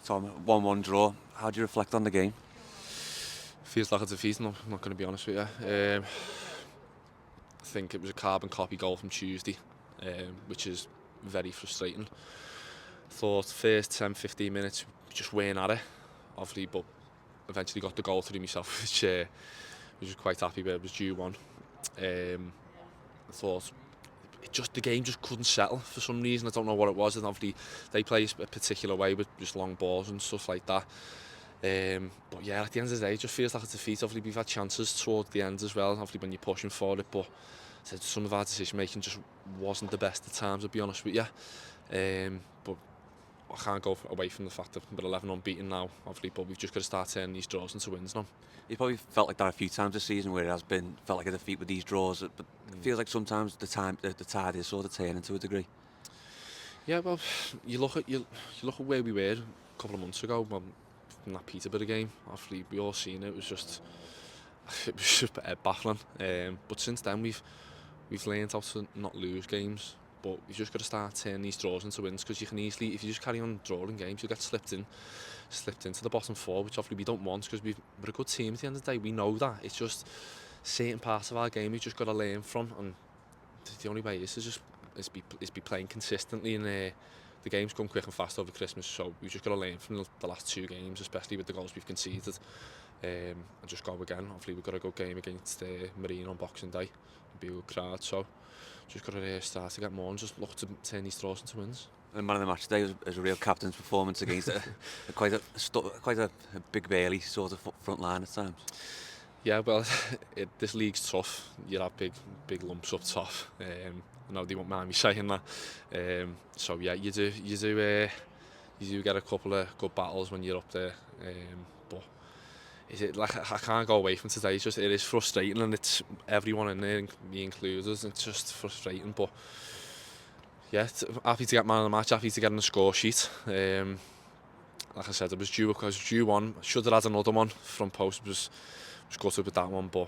Tom, 1-1 draw. How do you reflect on the game? Feels like a defeat, I'm not going to be honest with you. I think it was a carbon copy goal from Tuesday, which is very frustrating. Thought first 10-15 minutes just weren't at it, obviously, but eventually got the goal through myself, which was quite happy with. It was due one. I thought the game just couldn't settle for some reason. I don't know what it was, and obviously they play a particular way with just long balls and stuff like that. But yeah, at the end of the day, it just feels like a defeat. Obviously, we've had chances towards the end as well, obviously when you're pushing for it, but some of our decision making just wasn't the best at times, to be honest with you. But I can't go away from the fact that we're 11 unbeaten now, obviously, but we've just got to start turning these draws into wins now. You probably felt like that a few times this season, where it has felt like a defeat with these draws, but it feels like sometimes the tide is sort of turning to a degree. Yeah, well, you look at where we were a couple of months ago, in that Peterborough game. Obviously, we all seen it. It was just baffling. But since then, we've learned how to not lose games. But you've just got to start turning these draws into wins, because you can easily, if you just carry on drawing games, you'll get slipped into the bottom four, which obviously we don't want, because we're a good team at the end of the day. We know that. It's just certain parts of our game we've just got to learn from, and the only way is be playing consistently. And the games come quick and fast over Christmas, so we've just got to learn from the last two games, especially with the goals we've conceded, and just go again. Hopefully we've got a good game against Marine on Boxing Day. It'll be a good crowd, so just got to start to get more and just look to turn these draws into wins. And man of the match today was a real captain's performance against quite a big Bailey sort of front line at times. Yeah, well, this league's tough. You have big lumps up top. I know they won't mind me saying that. So yeah, you do get a couple of good battles when you're up there. But is it like, I can't go away from today. It is frustrating, and it's everyone in there, me included. It's just frustrating, but yeah, happy to get man of the match. Happy to get on the score sheet. Like I said, I was due one. Should have had another one from post. Was gutted with that one, but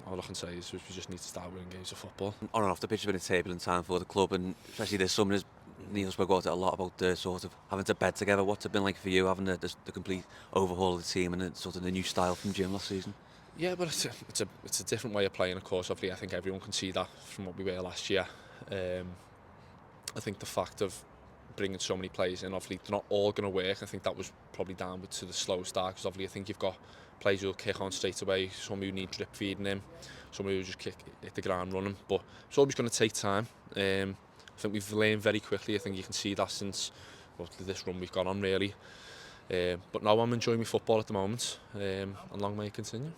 all I can say is we just need to start winning games of football. On and off the pitch has been a turbulent time for the club, and especially this summer. Neil spoke about it a lot, about the sort of having to bed together. What's it been like for you, having the complete overhaul of the team and the new style from Jim last season? Yeah, but it's a different way of playing, of course. Obviously, I think everyone can see that from what we were last year. I think the fact of bringing so many players in, obviously they're not all going to work. I think that was probably down to the slow start, because obviously I think you've got players who'll kick on straight away, some who need drip feeding in, some who just hit the ground running, but it's always going to take time. I think we've learned very quickly. I think you can see that since this run we've gone on, really. But now I'm enjoying my football at the moment, and long may it continue.